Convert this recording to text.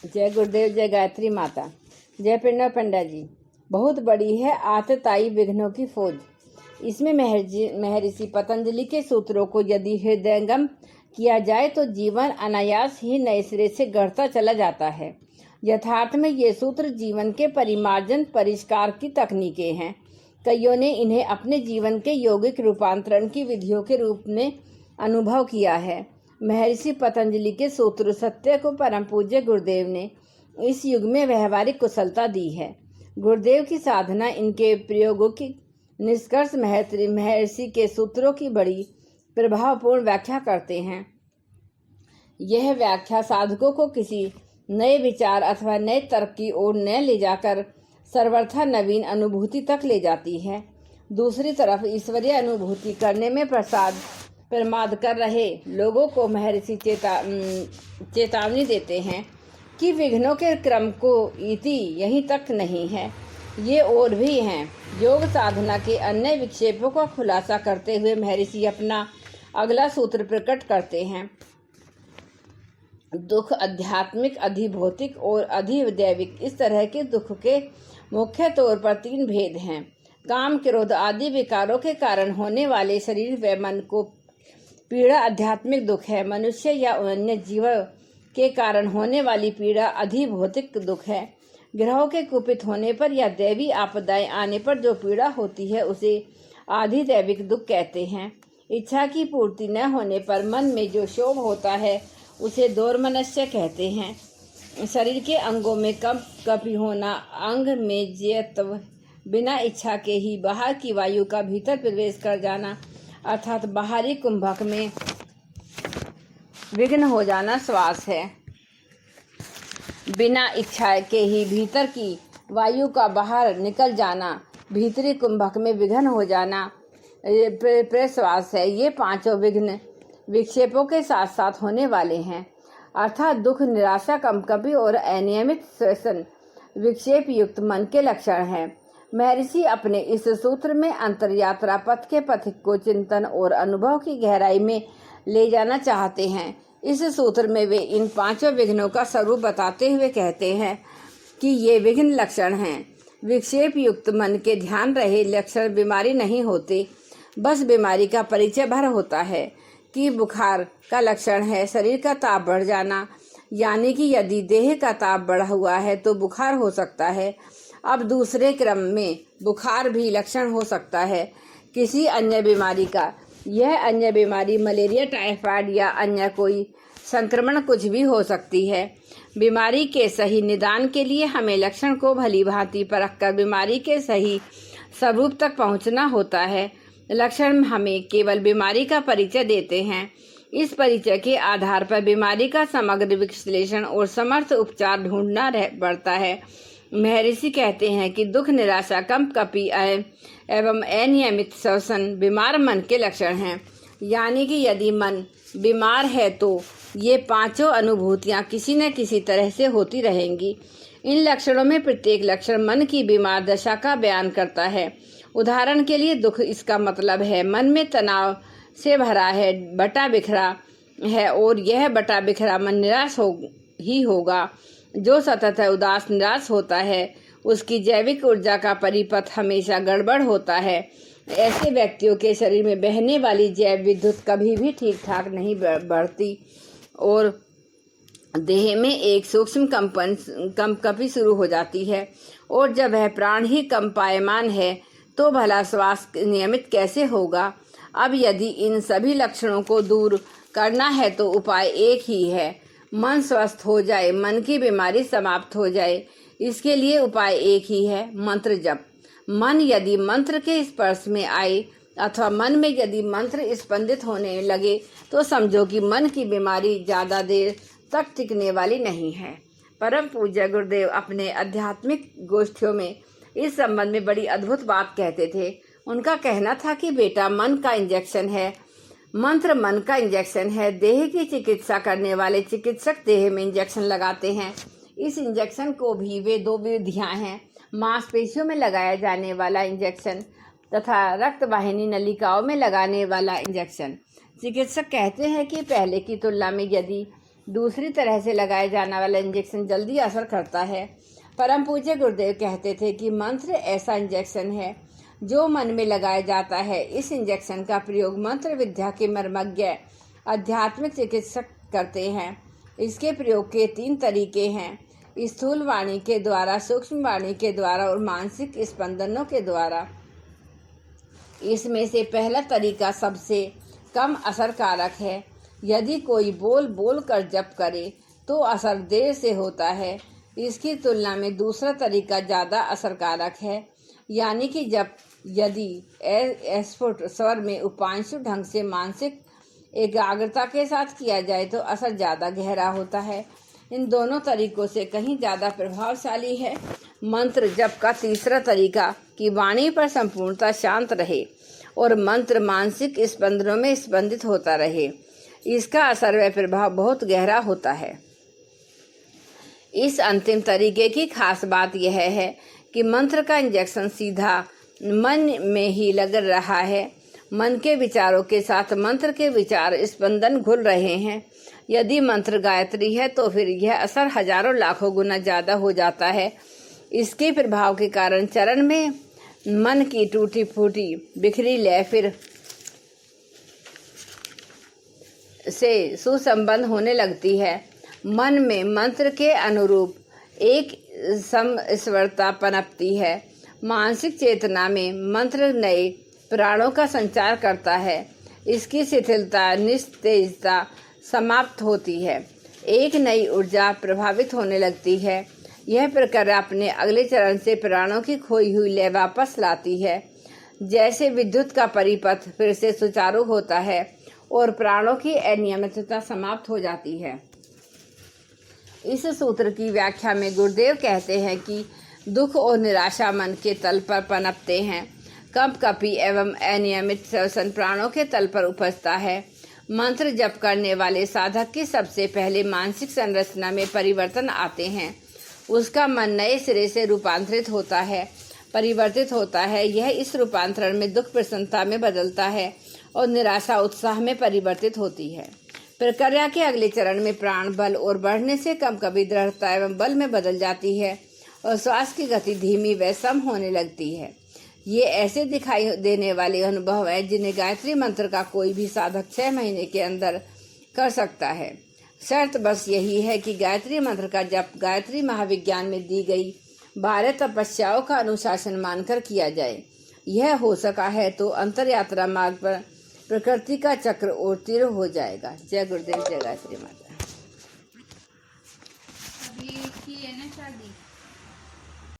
जय गुरुदेव, जय गायत्री माता, जय प्रणव पंडा जी। बहुत बड़ी है आतताई विघ्नों की फौज। इसमें महर्षि पतंजलि के सूत्रों को यदि हृदयंगम किया जाए तो जीवन अनायास ही नए सिरे से गढ़ता चला जाता है। यथार्थ में ये सूत्र जीवन के परिमार्जन परिष्कार की तकनीकें हैं। कईयों ने इन्हें अपने जीवन के यौगिक रूपांतरण की विधियों के रूप में अनुभव किया है। महर्षि पतंजलि के सूत्र सत्य को परम पूज्य गुरुदेव ने इस युग में व्यवहारिक कुशलता दी है। गुरुदेव की साधना इनके प्रयोगों की निष्कर्ष महर्षि के सूत्रों की बड़ी प्रभावपूर्ण व्याख्या करते हैं। यह व्याख्या साधकों को किसी नए विचार अथवा नए तर्क की ओर न ले जाकर सर्वथा नवीन अनुभूति तक ले जाती है। दूसरी तरफ ईश्वरीय अनुभूति करने में प्रमाद कर रहे लोगों को महर्षि चेतावनी देते हैं कि विघ्नों के क्रम को इति यहीं तक नहीं है, ये और भी हैं। योग साधना के अन्य विक्षेपों का खुलासा करते हुए महर्षि अपना अगला सूत्र प्रकट करते हैं। दुख आध्यात्मिक, अधिभौतिक और अधिदैविक। इस तरह के दुख के मुख्य तौर पर 3 भेद हैं। काम, क्रोध आदि विकारों के कारण होने वाले शरीर व मन को पीड़ा आध्यात्मिक दुख है। मनुष्य या अन्य जीव के कारण होने वाली पीड़ा अधिभौतिक दुख है। ग्रहों के कुपित होने पर या दैवी आपदाएं आने पर जो पीड़ा होती है उसे अधिदैविक दुख कहते हैं। इच्छा की पूर्ति न होने पर मन में जो क्षोभ होता है उसे दोर्मनस्य कहते हैं। शरीर के अंगों में कपी होना, अंग में जयत्व, बिना इच्छा के ही बाहर की वायु का भीतर प्रवेश कर जाना अर्थात बाहरी कुंभक में विघ्न हो जाना श्वास है। बिना इच्छा के ही भीतर की वायु का बाहर निकल जाना भीतरी कुंभक में विघ्न हो जाना प्रश्वास है। ये 5 विघ्न विक्षेपों के साथ साथ होने वाले हैं अर्थात दुख, निराशा, कंपकपी और अनियमित श्वसन विक्षेप युक्त मन के लक्षण हैं। महर्षि अपने इस सूत्र में अंतरयात्रा पथ के पथिक को चिंतन और अनुभव की गहराई में ले जाना चाहते हैं। इस सूत्र में वे इन 5 विघ्नों का स्वरूप बताते हुए कहते हैं कि ये विघ्न लक्षण हैं। विक्षेप युक्त मन के ध्यान रहे लक्षण बीमारी नहीं होते, बस बीमारी का परिचय भर होता है कि बुखार का लक्षण है शरीर का ताप बढ़ जाना, यानी कि यदि देह का ताप बढ़ा हुआ है तो बुखार हो सकता है। अब दूसरे क्रम में बुखार भी लक्षण हो सकता है किसी अन्य बीमारी का। यह अन्य बीमारी मलेरिया, टाइफाइड या अन्य कोई संक्रमण कुछ भी हो सकती है। बीमारी के सही निदान के लिए हमें लक्षण को भली भांति परखकर बीमारी के सही स्वरूप तक पहुंचना होता है। लक्षण हमें केवल बीमारी का परिचय देते हैं। इस परिचय के आधार पर बीमारी का समग्र विश्लेषण और समर्थ उपचार ढूंढना पड़ता है। महर्षि कहते हैं कि दुख, निराशा, कंपकपी एवं अनियमित श्वसन बीमार मन के लक्षण हैं, यानी कि यदि मन बीमार है तो ये 5 अनुभूतियां किसी न किसी तरह से होती रहेंगी। इन लक्षणों में प्रत्येक लक्षण मन की बीमार दशा का बयान करता है। उदाहरण के लिए दुख, इसका मतलब है मन में तनाव से भरा है, बटा बिखरा है और यह बटा बिखरा मन निराश ही होगा। जो सतत उदास निराश होता है उसकी जैविक ऊर्जा का परिपथ हमेशा गड़बड़ होता है। ऐसे व्यक्तियों के शरीर में बहने वाली जैव विद्युत कभी भी ठीक ठाक नहीं बढ़ती और देह में एक सूक्ष्म कंपकपी शुरू हो जाती है। और जब वह प्राण ही कंपायमान है तो भला श्वास नियमित कैसे होगा। अब यदि इन सभी लक्षणों को दूर करना है तो उपाय एक ही है, मन स्वस्थ हो जाए, मन की बीमारी समाप्त हो जाए। इसके लिए उपाय एक ही है, मंत्र जप। मन यदि मंत्र के स्पर्श में आए अथवा मन में यदि मंत्र स्पंदित होने लगे तो समझो कि मन की बीमारी ज़्यादा देर तक टिकने वाली नहीं है। परम पूज्य गुरुदेव अपने आध्यात्मिक गोष्ठियों में इस संबंध में बड़ी अद्भुत बात कहते थे। उनका कहना था कि बेटा, मन का इंजेक्शन है, मंत्र मन का इंजेक्शन है। देह की चिकित्सा करने वाले चिकित्सक देह में इंजेक्शन लगाते हैं। इस इंजेक्शन को भी वे 2 विधियां हैं, मांसपेशियों में लगाया जाने वाला इंजेक्शन तथा रक्त वाहिनी नलिकाओं में लगाने वाला इंजेक्शन। चिकित्सक कहते हैं कि पहले की तुलना में यदि दूसरी तरह से लगाया जाने वाला इंजेक्शन जल्दी असर करता है। परम पूज्य गुरुदेव कहते थे कि मंत्र ऐसा इंजेक्शन है जो मन में लगाया जाता है। इस इंजेक्शन का प्रयोग मंत्र विद्या के मर्मज्ञ आध्यात्मिक चिकित्सक करते हैं। इसके प्रयोग के 3 तरीके हैं: स्थूल वाणी के द्वारा, सूक्ष्म वाणी के द्वारा और मानसिक स्पंदनों के द्वारा। इसमें से पहला तरीका सबसे कम असरकारक है। यदि कोई बोल बोल कर जप करे तो असर देर से होता है। इसकी तुलना में दूसरा तरीका ज़्यादा असरकारक है, यानी कि यदि स्फुट स्वर में उपांशु ढंग से मानसिक एकाग्रता के साथ किया जाए तो असर ज़्यादा गहरा होता है। इन दोनों तरीकों से कहीं ज़्यादा प्रभावशाली है मंत्र जप का तीसरा तरीका कि वाणी पर संपूर्णता शांत रहे और मंत्र मानसिक स्पंदनों में स्पंदित होता रहे। इसका असर व प्रभाव बहुत गहरा होता है। इस अंतिम तरीके की खास बात यह है कि मंत्र का इंजेक्शन सीधा मन में ही लग रहा है। मन के विचारों के साथ मंत्र के विचार स्पंदन घुल रहे हैं। यदि मंत्र गायत्री है तो फिर यह असर हजारों लाखों गुना ज़्यादा हो जाता है। इसके प्रभाव के कारण चरण में मन की टूटी फूटी बिखरी लय फिर से सुसंबद्ध होने लगती है। मन में मंत्र के अनुरूप एक समस्वरता पनपती है। मानसिक चेतना में मंत्र नए प्राणों का संचार करता है। इसकी शिथिलता निस्तेजता समाप्त होती है। एक नई ऊर्जा प्रभावित होने लगती है। यह प्रक्रिया अपने अगले चरण से प्राणों की खोई हुई लय वापस लाती है। जैसे विद्युत का परिपथ फिर से सुचारू होता है और प्राणों की अनियमितता समाप्त हो जाती है। इस सूत्र की व्याख्या में गुरुदेव कहते हैं कि दुख और निराशा मन के तल पर पनपते हैं। कंपकपी एवं अनियमित श्वसन प्राणों के तल पर उपजता है। मंत्र जप करने वाले साधक की सबसे पहले मानसिक संरचना में परिवर्तन आते हैं। उसका मन नए सिरे से रूपांतरित होता है, परिवर्तित होता है। यह इस रूपांतरण में दुख प्रसन्नता में बदलता है और निराशा उत्साह में परिवर्तित होती है। प्रक्रिया के अगले चरण में प्राण बल और बढ़ने से कभी दृढ़ता एवं बल में बदल जाती है और श्वास की गति धीमी व सम होने लगती है। ये ऐसे दिखाई देने वाले अनुभव है जिन्हें गायत्री मंत्र का कोई भी साधक 6 महीने के अंदर कर सकता है। शर्त बस यही है कि गायत्री मंत्र का जप गायत्री महाविज्ञान में दी गई 12 तपस्याओं का अनुशासन मानकर किया जाए। यह हो सका है तो अंतर यात्रा मार्ग पर प्रकृति का चक्र और तीव्र हो जाएगा। जय गुरुदेव, जय गायत्री माता। अभी की है ना शादी।